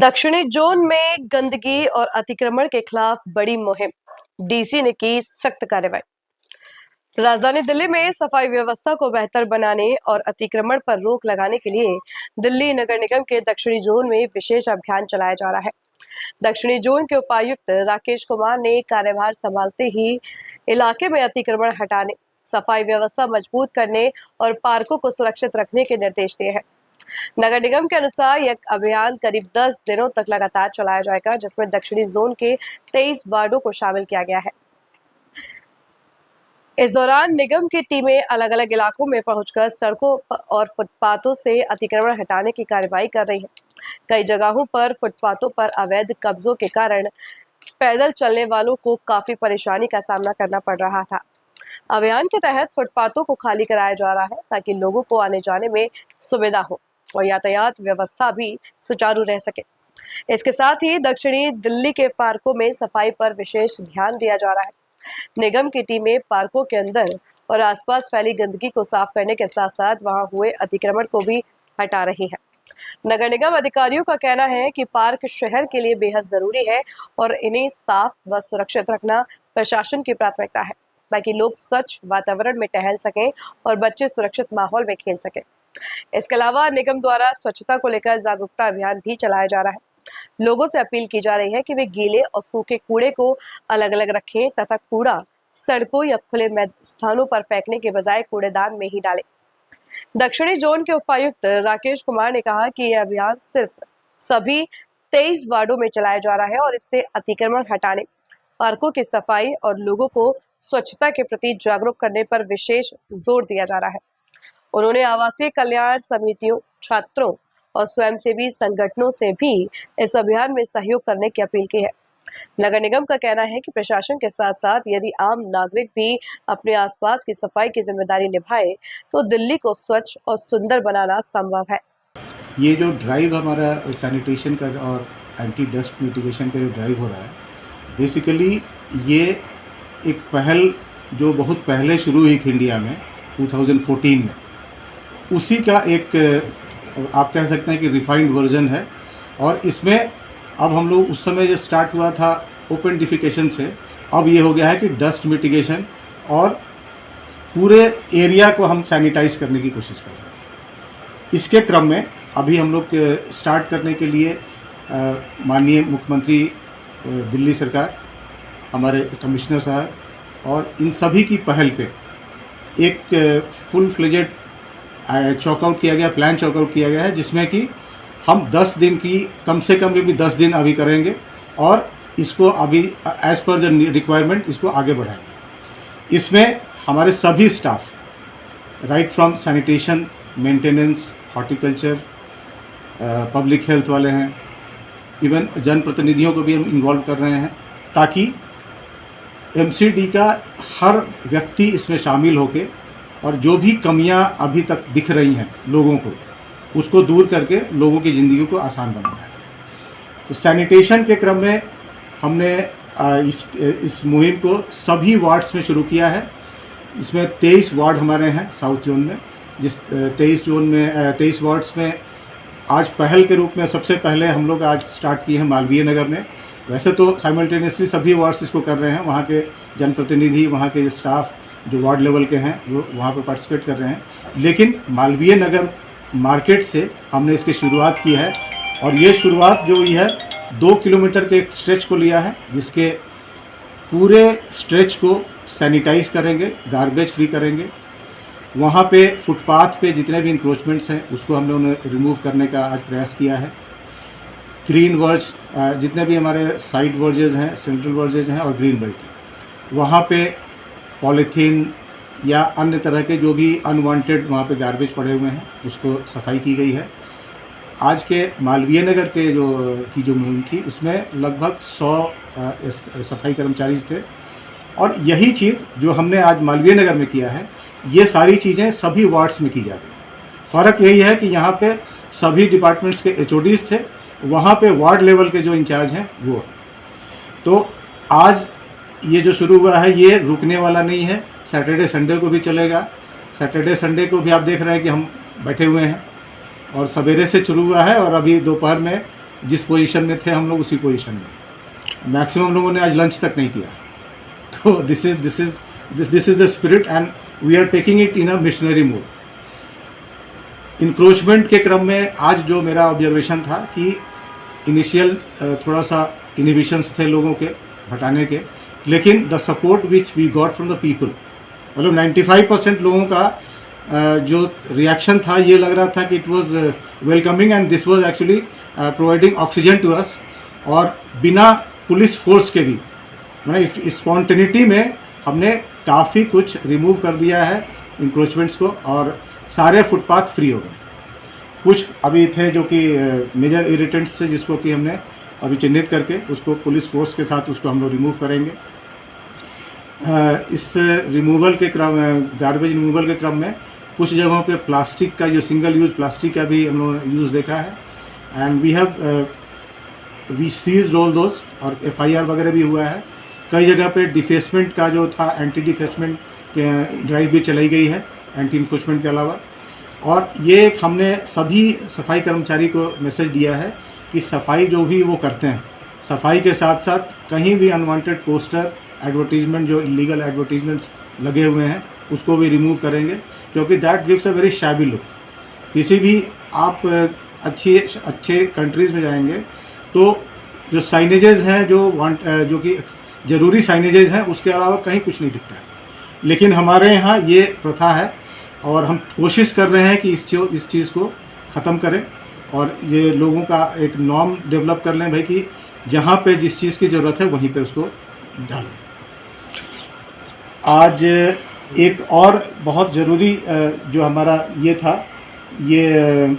दक्षिणी जोन में गंदगी और अतिक्रमण के खिलाफ बड़ी मुहिम। डीसी ने की सख्त कार्रवाई। राजधानी दिल्ली में सफाई व्यवस्था को बेहतर बनाने और अतिक्रमण पर रोक लगाने के लिए दिल्ली नगर निगम के दक्षिणी जोन में विशेष अभियान चलाया जा रहा है। दक्षिणी जोन के उपायुक्त राकेश कुमार ने कार्यभार संभालते ही इलाके में अतिक्रमण हटाने, सफाई व्यवस्था मजबूत करने और पार्कों को सुरक्षित रखने के निर्देश दिए हैं। नगर निगम के अनुसार यह अभियान करीब 10 दिनों तक लगातार चलाया जाएगा, जिसमें दक्षिणी जोन के 23 वार्डों को शामिल किया गया है। इस दौरान निगम की टीमें अलग अलग इलाकों में पहुंचकर सड़कों और फुटपाथों से अतिक्रमण हटाने की कार्रवाई कर रही है। कई जगहों पर फुटपाथों पर अवैध कब्जों के कारण पैदल चलने वालों को काफी परेशानी का सामना करना पड़ रहा था। अभियान के तहत फुटपाथों को खाली कराया जा रहा है ताकि लोगों को आने जाने में सुविधा हो और यातायात व्यवस्था भी सुचारू रह सके। इसके साथ ही दक्षिणी दिल्ली के पार्कों में सफाई पर विशेष ध्यान दिया जा रहा है। निगम की टीमें पार्कों के अंदर और आसपास फैली गंदगी को साफ करने के साथ साथ वहां हुए अतिक्रमण को भी हटा रही है। नगर निगम अधिकारियों का कहना है कि पार्क शहर के लिए बेहद जरूरी है और इन्हें साफ व सुरक्षित रखना प्रशासन की प्राथमिकता है, ताकि लोग स्वच्छ वातावरण में टहल सकें और बच्चे सुरक्षित माहौल में खेल सकें। इसके अलावा निगम द्वारा स्वच्छता को लेकर जागरूकता अभियान भी चलाया जा रहा है। लोगों से अपील की जा रही है कि वे गीले और सूखे कूड़े को अलग अलग रखें तथा कूड़ा सड़कों या खुले स्थानों पर फेंकने के बजाय कूड़ेदान में ही डालें। दक्षिणी जोन के उपायुक्त राकेश कुमार ने कहा कि यह अभियान सिर्फ सभी 23 वार्डों में चलाया जा रहा है और इससे अतिक्रमण हटाने, पार्कों की सफाई और लोगों को स्वच्छता के प्रति जागरूक करने पर विशेष जोर दिया जा रहा है। उन्होंने आवासीय कल्याण समितियों, छात्रों और स्वयंसेवी संगठनों से भी इस अभियान में सहयोग करने की अपील की है। नगर निगम का कहना है कि प्रशासन के साथ साथ यदि आम नागरिक भी अपने आसपास की सफाई की जिम्मेदारी निभाए तो दिल्ली को स्वच्छ और सुंदर बनाना संभव है। ये जो ड्राइव हमारा सैनिटेशन का और एंटी डस्ट मिटिगेशन का जो ड्राइव हो रहा है, बेसिकली ये एक पहल जो बहुत पहले शुरू हुई थी इंडिया में 2014 में, उसी का एक आप कह सकते हैं कि रिफाइंड वर्जन है। और इसमें अब हम लोग उस समय जो स्टार्ट हुआ था ओपन डिफिकेशन से, अब ये हो गया है कि डस्ट मिटिगेशन और पूरे एरिया को हम सैनिटाइज करने की कोशिश कर रहे हैं। इसके क्रम में अभी हम लोग स्टार्ट करने के लिए माननीय मुख्यमंत्री दिल्ली सरकार, हमारे कमिश्नर साहब और इन सभी की पहल पे एक फुल फ्लेजेड चॉकआउट किया गया, प्लान चॉकआउट किया गया है, जिसमें कि हम 10 दिन की कम से कम भी 10 दिन अभी करेंगे और इसको अभी एज पर द रिक्वायरमेंट इसको आगे बढ़ाएंगे। इसमें हमारे सभी staff, right from sanitation, maintenance, horticulture, public health वाले हैं, इवन जनप्रतिनिधियों को भी हम इन्वॉल्व कर रहे हैं, ताकि एमसीडी का हर व्यक्ति इसमें शामिल होकर और जो भी कमियां अभी तक दिख रही हैं लोगों को, उसको दूर करके लोगों की ज़िंदगी को आसान बनाना है। तो सैनिटेशन के क्रम में हमने इस मुहिम को सभी वार्ड्स में शुरू किया है। इसमें 23 वार्ड हमारे हैं साउथ जोन में, जिस 23 वार्ड्स में आज पहल के रूप में सबसे पहले हम लोग आज स्टार्ट किए हैं मालवीय नगर में। वैसे तो साइमल्टेनियसली सभी वार्ड्स इसको कर रहे हैं, वहाँ के जनप्रतिनिधि, वहाँ के स्टाफ जो वार्ड लेवल के हैं वो वहाँ पे पार्टिसिपेट कर रहे हैं, लेकिन मालवीय नगर मार्केट से हमने इसकी शुरुआत की है। और ये शुरुआत जो हुई है 2 किलोमीटर के एक स्ट्रेच को लिया है, जिसके पूरे स्ट्रेच को सैनिटाइज करेंगे, गार्बेज फ्री करेंगे। वहाँ पे फुटपाथ पे जितने भी इंक्रोचमेंट्स हैं उसको हम लोगों ने रिमूव करने का आज प्रयास किया है। ग्रीन वर्ज, जितने भी हमारे साइड वर्जेज हैं, सेंट्रल वर्जेज हैं और ग्रीन बेल्ट हैं, वहाँ पे पॉलीथीन या अन्य तरह के जो भी अनवांटेड वहाँ पे गार्बेज पड़े हुए हैं उसको सफाई की गई है। आज के मालवीय नगर के जो मुहिम थी, इसमें लगभग 100 सफाई कर्मचारी थे। और यही चीज़ जो हमने आज मालवीय नगर में किया है, ये सारी चीज़ें सभी वार्ड्स में की जा रही हैं। फ़र्क यही है कि यहाँ पे सभी डिपार्टमेंट्स के एचओडीज़ थे, वहाँ पे वार्ड लेवल के जो इंचार्ज हैं वो। तो आज ये जो शुरू हुआ है ये रुकने वाला नहीं है, सैटरडे संडे को भी चलेगा। सैटरडे संडे को भी आप देख रहे हैं कि हम बैठे हुए हैं और सवेरे से शुरू हुआ है और अभी दोपहर में जिस पोजीशन में थे हम लोग उसी पोजीशन में, मैक्सिमम लोगों ने आज लंच तक नहीं किया। तो this is the spirit and we are taking it in a missionary mode. Encroachment के क्रम में आज जो मेरा ऑब्जर्वेशन था कि इनिशियल थोड़ा सा इनिबिशंस थे लोगों के हटाने के, लेकिन the support which we got from the people, मतलब 95% लोगों का जो रिएक्शन था ये लग रहा था कि it was welcoming and this was actually providing oxygen to us. और बिना पुलिस फोर्स के भी मतलब स्पॉन्टेनिटी में हमने काफ़ी कुछ रिमूव कर दिया है इंक्रोचमेंट्स को, और सारे फुटपाथ फ्री हो गए। कुछ अभी थे जो कि मेजर इरिटेंट्स थे जिसको कि हमने अभी चिन्हित करके उसको पुलिस फोर्स के साथ उसको हम लोग रिमूव करेंगे। इस रिमूवल के क्रम गार्बेज रिमूवल के क्रम में कुछ जगहों पे प्लास्टिक का जो सिंगल यूज प्लास्टिक का भी हम लोगों ने यूज़ देखा है and we seized all those, और FIR वगैरह भी हुआ है। कई जगह पे डिफेसमेंट का जो था एंटी डिफेसमेंट ड्राइव भी चलाई गई है एंटी इंक्रोचमेंट के अलावा। और ये हमने सभी सफाई कर्मचारी को मैसेज दिया है कि सफाई जो भी वो करते हैं, सफाई के साथ साथ कहीं भी अनवांटेड पोस्टर एडवर्टीजमेंट जो इलीगल एडवर्टीजमेंट्स लगे हुए हैं उसको भी रिमूव करेंगे, क्योंकि that gives a very shabby look. किसी भी आप अच्छे कंट्रीज़ में जाएंगे तो जो साइनेजेस हैं जो कि ज़रूरी साइनेजेस हैं उसके अलावा कहीं कुछ नहीं दिखता है, लेकिन हमारे यहाँ ये प्रथा है और हम कोशिश कर रहे हैं कि इस चीज़ को ख़त्म करें और ये लोगों का एक नॉर्म डेवलप कर लें भाई कि जहाँ पे जिस चीज़ की ज़रूरत है वहीं पे उसको डालें। आज एक और बहुत ज़रूरी जो हमारा ये था, ये